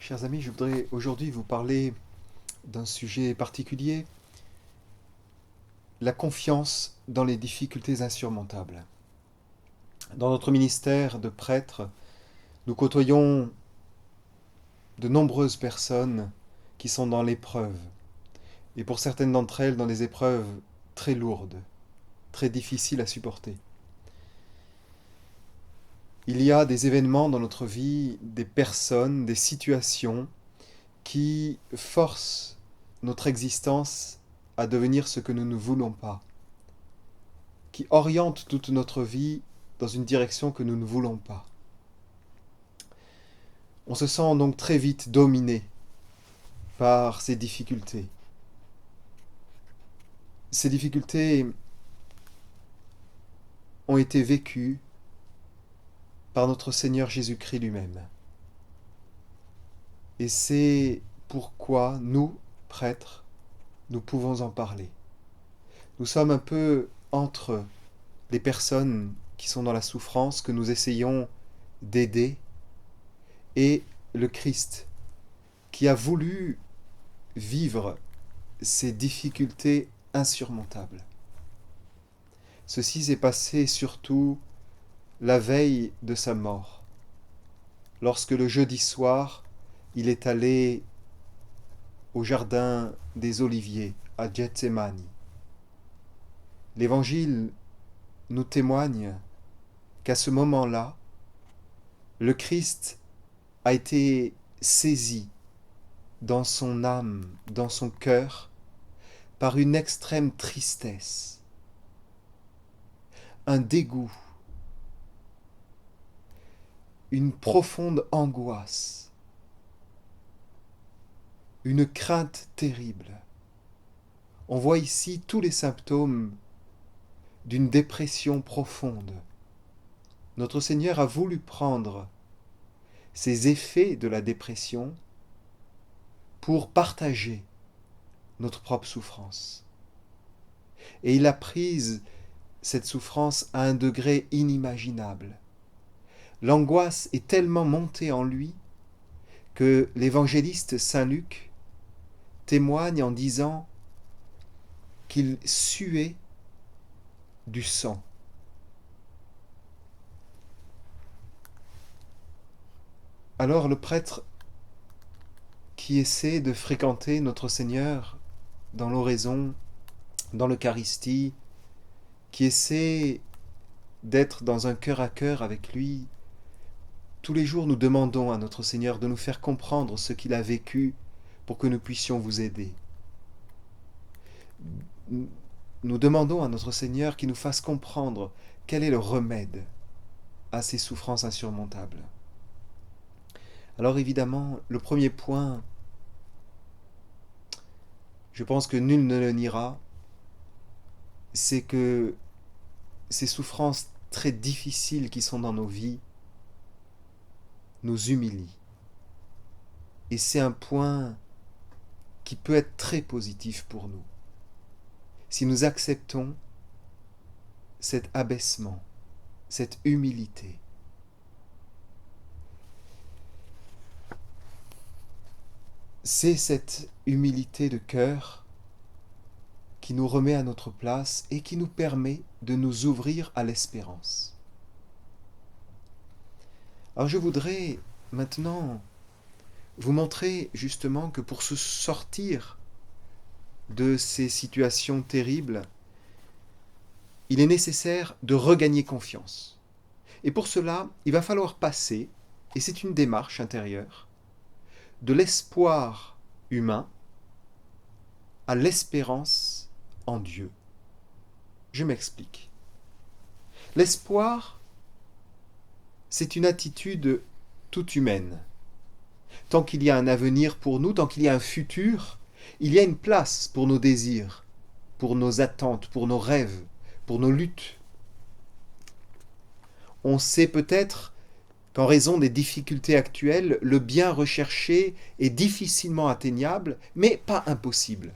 Chers amis, je voudrais aujourd'hui vous parler d'un sujet particulier, la confiance dans les difficultés insurmontables. Dans notre ministère de prêtre, nous côtoyons de nombreuses personnes qui sont dans l'épreuve, et pour certaines d'entre elles dans des épreuves très lourdes, très difficiles à supporter. Il y a des événements dans notre vie, des personnes, des situations qui forcent notre existence à devenir ce que nous ne voulons pas, qui orientent toute notre vie dans une direction que nous ne voulons pas. On se sent donc très vite dominé par ces difficultés. Ces difficultés ont été vécues par notre Seigneur Jésus-Christ lui-même. Et c'est pourquoi nous, prêtres, nous pouvons en parler. Nous sommes un peu entre les personnes qui sont dans la souffrance que nous essayons d'aider et le Christ qui a voulu vivre ces difficultés insurmontables. Ceci s'est passé surtout la veille de sa mort, lorsque le jeudi soir, il est allé au jardin des Oliviers à Gethsémani. L'Évangile nous témoigne qu'à ce moment-là, le Christ a été saisi dans son âme, dans son cœur, par une extrême tristesse, un dégoût, une profonde angoisse, une crainte terrible. On voit ici tous les symptômes d'une dépression profonde. Notre Seigneur a voulu prendre ces effets de la dépression pour partager notre propre souffrance. Et il a pris cette souffrance à un degré inimaginable. L'angoisse est tellement montée en lui que l'évangéliste Saint Luc témoigne en disant qu'il suait du sang. Alors le prêtre qui essaie de fréquenter notre Seigneur dans l'oraison, dans l'Eucharistie, qui essaie d'être dans un cœur à cœur avec lui, tous les jours nous demandons à notre Seigneur de nous faire comprendre ce qu'il a vécu pour que nous puissions vous aider. Nous demandons à notre Seigneur qu'il nous fasse comprendre quel est le remède à ces souffrances insurmontables. Alors évidemment, le premier point, je pense que nul ne le niera, c'est que ces souffrances très difficiles qui sont dans nos vies nous humilient. Et c'est un point qui peut être très positif pour nous. Si nous acceptons cet abaissement, cette humilité. C'est cette humilité de cœur qui nous remet à notre place et qui nous permet de nous ouvrir à l'espérance. Alors je voudrais maintenant vous montrer justement que pour se sortir de ces situations terribles, il est nécessaire de regagner confiance. Et pour cela, il va falloir passer, et c'est une démarche intérieure, de l'espoir humain à l'espérance en Dieu. Je m'explique. L'espoir, c'est une attitude toute humaine. Tant qu'il y a un avenir pour nous, tant qu'il y a un futur, il y a une place pour nos désirs, pour nos attentes, pour nos rêves, pour nos luttes. On sait peut-être qu'en raison des difficultés actuelles, le bien recherché est difficilement atteignable, mais pas impossible.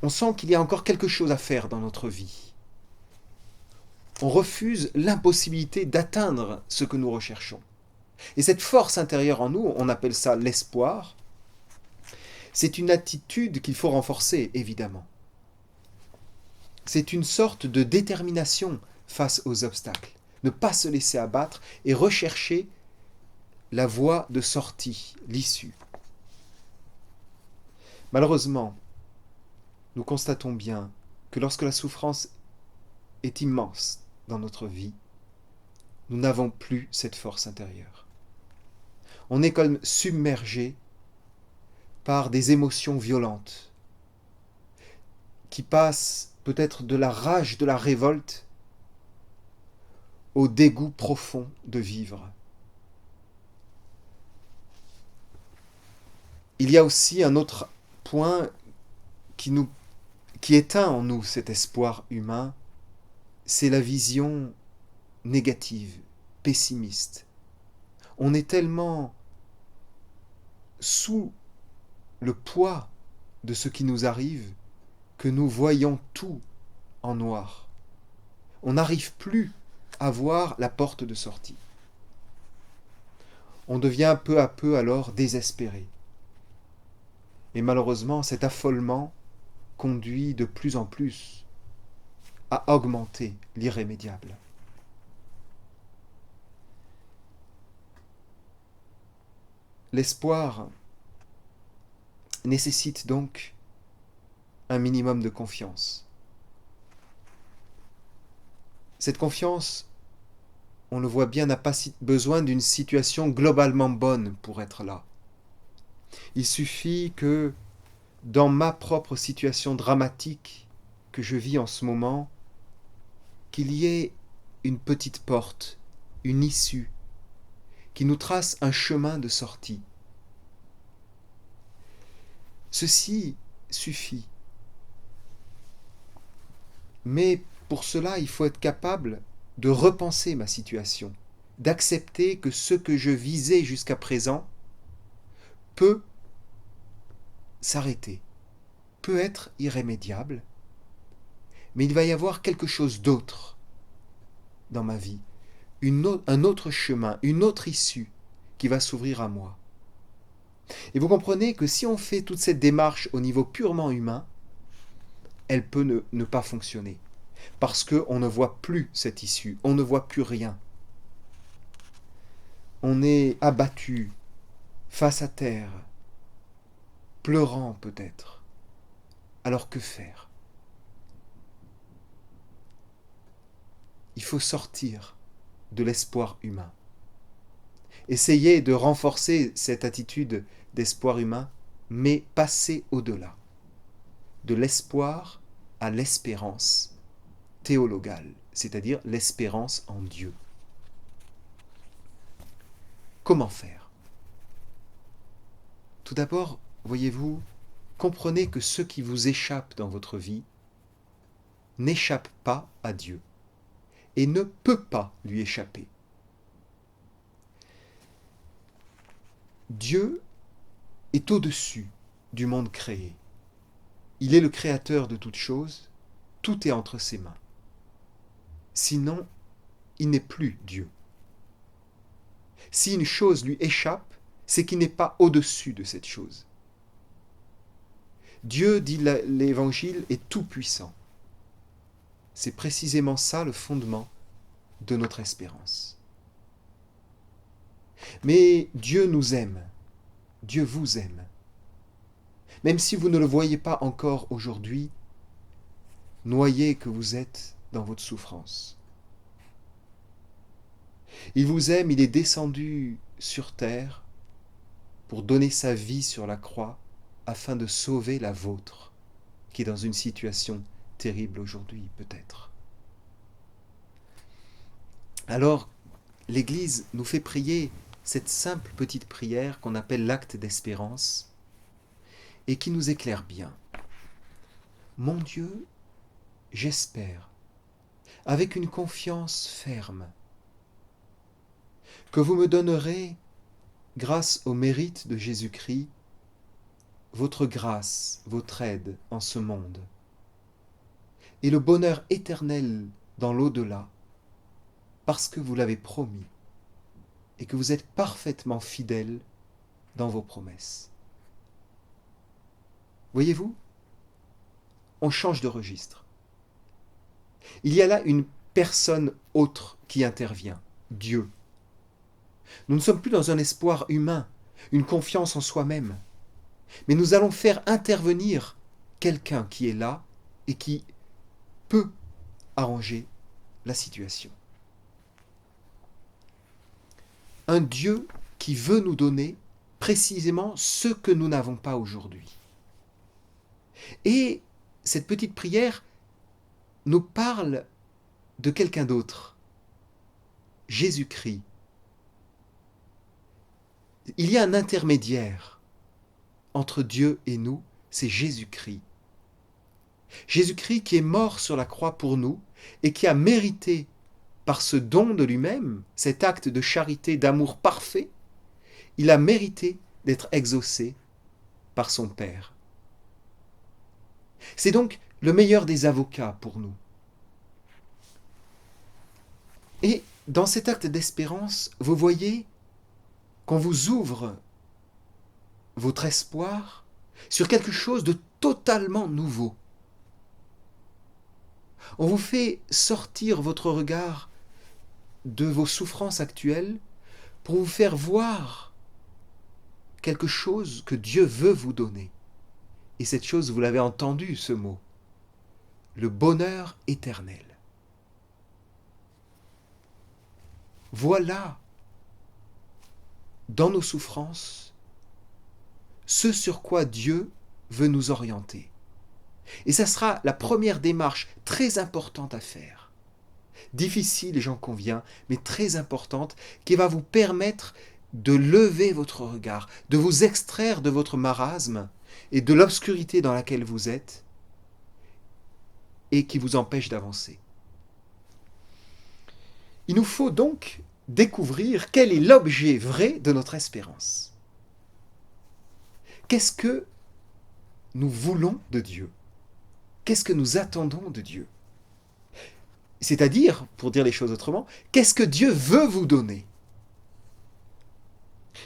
On sent qu'il y a encore quelque chose à faire dans notre vie. On refuse l'impossibilité d'atteindre ce que nous recherchons. Et cette force intérieure en nous, on appelle ça l'espoir, c'est une attitude qu'il faut renforcer, évidemment. C'est une sorte de détermination face aux obstacles. Ne pas se laisser abattre et rechercher la voie de sortie, l'issue. Malheureusement, nous constatons bien que lorsque la souffrance est immense dans notre vie, nous n'avons plus cette force intérieure. On est comme submergé par des émotions violentes qui passent peut-être de la rage, de la révolte au dégoût profond de vivre. Il y a aussi un autre point qui éteint en nous cet espoir humain, c'est la vision négative, pessimiste. On est tellement sous le poids de ce qui nous arrive que nous voyons tout en noir. On n'arrive plus à voir la porte de sortie. On devient peu à peu alors désespéré. Et malheureusement, cet affolement conduit de plus en plus à augmenter l'irrémédiable. L'espoir nécessite donc un minimum de confiance. Cette confiance, on le voit bien, n'a pas besoin d'une situation globalement bonne pour être là. Il suffit que dans ma propre situation dramatique que je vis en ce moment, qu'il y ait une petite porte, une issue, qui nous trace un chemin de sortie. Ceci suffit. Mais pour cela, il faut être capable de repenser ma situation, d'accepter que ce que je visais jusqu'à présent peut s'arrêter, peut être irrémédiable, mais il va y avoir quelque chose d'autre dans ma vie, un autre chemin, une autre issue qui va s'ouvrir à moi. Et vous comprenez que si on fait toute cette démarche au niveau purement humain, elle peut ne pas fonctionner. Parce qu'on ne voit plus cette issue, on ne voit plus rien. On est abattu, face à terre, pleurant peut-être. Alors que faire ? Il faut sortir de l'espoir humain. Essayez de renforcer cette attitude d'espoir humain, mais passer au-delà. De l'espoir à l'espérance théologale, c'est-à-dire l'espérance en Dieu. Comment faire ? Tout d'abord, voyez-vous, comprenez que ce qui vous échappe dans votre vie n'échappe pas à Dieu et ne peut pas lui échapper. Dieu est au-dessus du monde créé. Il est le créateur de toutes choses, tout est entre ses mains. Sinon, il n'est plus Dieu. Si une chose lui échappe, c'est qu'il n'est pas au-dessus de cette chose. Dieu, dit l'Évangile, est tout-puissant. C'est précisément ça le fondement de notre espérance. Mais Dieu nous aime. Dieu vous aime. Même si vous ne le voyez pas encore aujourd'hui, noyé que vous êtes dans votre souffrance. Il vous aime, il est descendu sur terre pour donner sa vie sur la croix afin de sauver la vôtre, qui est dans une situation terrible aujourd'hui peut-être. Alors, l'Église nous fait prier cette simple petite prière qu'on appelle l'acte d'espérance et qui nous éclaire bien. Mon Dieu, j'espère, avec une confiance ferme, que vous me donnerez, grâce au mérite de Jésus-Christ, votre grâce, votre aide en ce monde, et le bonheur éternel dans l'au-delà, parce que vous l'avez promis, et que vous êtes parfaitement fidèle dans vos promesses. Voyez-vous, on change de registre. Il y a là une personne autre qui intervient, Dieu. Nous ne sommes plus dans un espoir humain, une confiance en soi-même, mais nous allons faire intervenir quelqu'un qui est là et qui peut arranger la situation. Un Dieu qui veut nous donner précisément ce que nous n'avons pas aujourd'hui. Et cette petite prière nous parle de quelqu'un d'autre, Jésus-Christ. Il y a un intermédiaire entre Dieu et nous, c'est Jésus-Christ. Jésus-Christ qui est mort sur la croix pour nous et qui a mérité, par ce don de lui-même, cet acte de charité, d'amour parfait, il a mérité d'être exaucé par son Père. C'est donc le meilleur des avocats pour nous. Et dans cet acte d'espérance, vous voyez qu'on vous ouvre votre espoir sur quelque chose de totalement nouveau. On vous fait sortir votre regard de vos souffrances actuelles pour vous faire voir quelque chose que Dieu veut vous donner. Et cette chose, vous l'avez entendu, ce mot, le bonheur éternel. Voilà, dans nos souffrances, ce sur quoi Dieu veut nous orienter. Et ça sera la première démarche très importante à faire. Difficile, j'en conviens, mais très importante, qui va vous permettre de lever votre regard, de vous extraire de votre marasme et de l'obscurité dans laquelle vous êtes et qui vous empêche d'avancer. Il nous faut donc découvrir quel est l'objet vrai de notre espérance. Qu'est-ce que nous voulons de Dieu ? Qu'est-ce que nous attendons de Dieu ? C'est-à-dire, pour dire les choses autrement, qu'est-ce que Dieu veut vous donner ?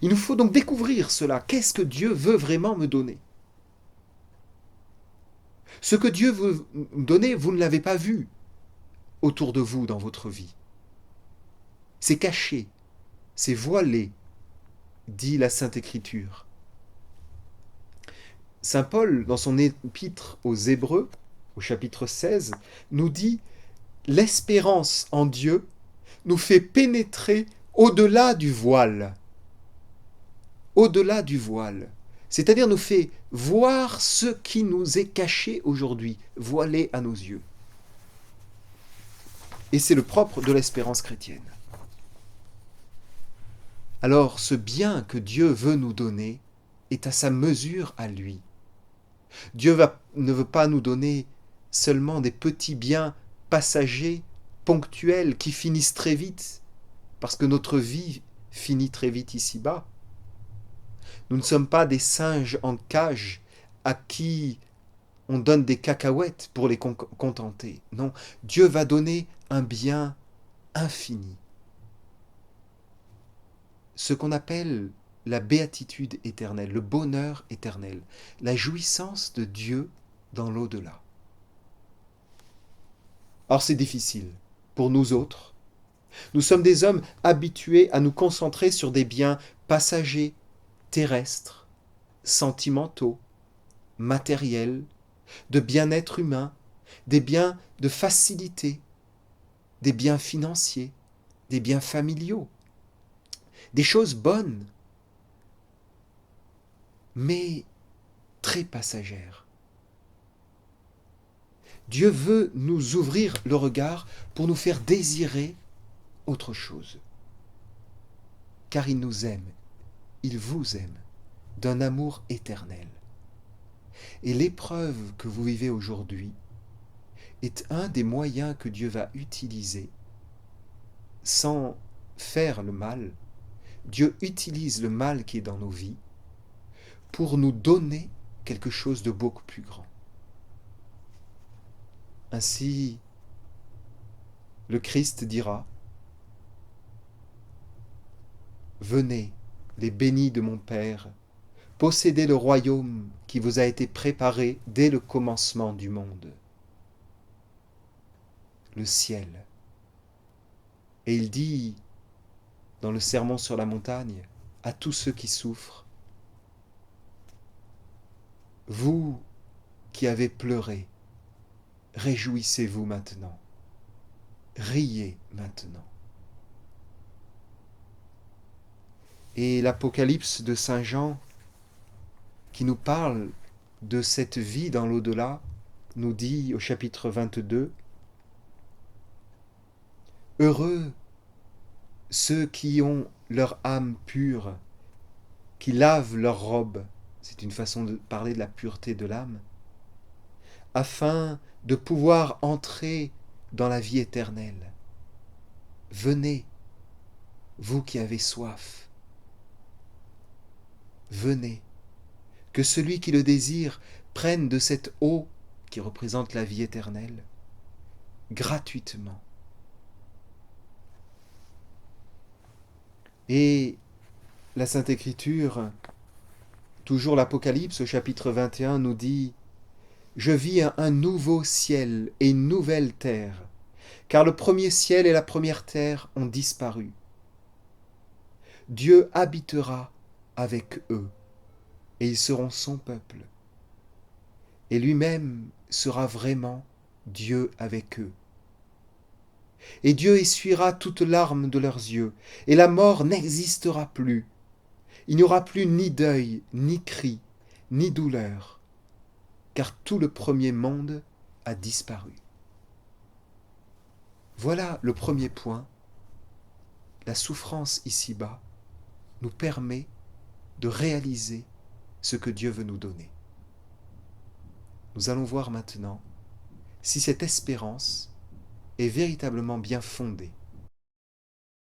Il nous faut donc découvrir cela. Qu'est-ce que Dieu veut vraiment me donner ? Ce que Dieu veut nous donner, vous ne l'avez pas vu autour de vous dans votre vie. C'est caché, c'est voilé, dit la Sainte Écriture. Saint Paul, dans son épître aux Hébreux, au chapitre 16, nous dit « L'espérance en Dieu nous fait pénétrer au-delà du voile. » Au-delà du voile. C'est-à-dire nous fait voir ce qui nous est caché aujourd'hui, voilé à nos yeux. Et c'est le propre de l'espérance chrétienne. Alors ce bien que Dieu veut nous donner est à sa mesure à lui. Dieu ne veut pas nous donner seulement des petits biens passagers, ponctuels, qui finissent très vite, parce que notre vie finit très vite ici-bas. Nous ne sommes pas des singes en cage à qui on donne des cacahuètes pour les contenter. Non, Dieu va donner un bien infini. Ce qu'on appelle la béatitude éternelle, le bonheur éternel, la jouissance de Dieu dans l'au-delà. Or c'est difficile pour nous autres. Nous sommes des hommes habitués à nous concentrer sur des biens passagers, terrestres, sentimentaux, matériels, de bien-être humain, des biens de facilité, des biens financiers, des biens familiaux, des choses bonnes, mais très passagères. Dieu veut nous ouvrir le regard pour nous faire désirer autre chose. Car il nous aime, il vous aime, d'un amour éternel. Et l'épreuve que vous vivez aujourd'hui est un des moyens que Dieu va utiliser sans faire le mal. Dieu utilise le mal qui est dans nos vies pour nous donner quelque chose de beaucoup plus grand. Ainsi, le Christ dira venez, les bénis de mon Père, possédez le royaume qui vous a été préparé dès le commencement du monde, le ciel. Et il dit, dans le Sermon sur la montagne, à tous ceux qui souffrent, vous qui avez pleuré, réjouissez-vous maintenant, riez maintenant. Et l'Apocalypse de Saint Jean, qui nous parle de cette vie dans l'au-delà, nous dit au chapitre 22, « Heureux ceux qui ont leur âme pure, qui lavent leur robe, c'est une façon de parler de la pureté de l'âme, afin de pouvoir entrer dans la vie éternelle. Venez, vous qui avez soif. Venez, que celui qui le désire prenne de cette eau qui représente la vie éternelle, gratuitement. » Et la Sainte Écriture, toujours l'Apocalypse au chapitre 21, nous dit « Je vis un nouveau ciel et une nouvelle terre, car le premier ciel et la première terre ont disparu. Dieu habitera avec eux, et ils seront son peuple. Et lui-même sera vraiment Dieu avec eux. Et Dieu essuiera toute larme de leurs yeux, et la mort n'existera plus. Il n'y aura plus ni deuil, ni cri, ni douleur, car tout le premier monde a disparu. » Voilà le premier point. La souffrance ici-bas nous permet de réaliser ce que Dieu veut nous donner. Nous allons voir maintenant si cette espérance est véritablement bien fondée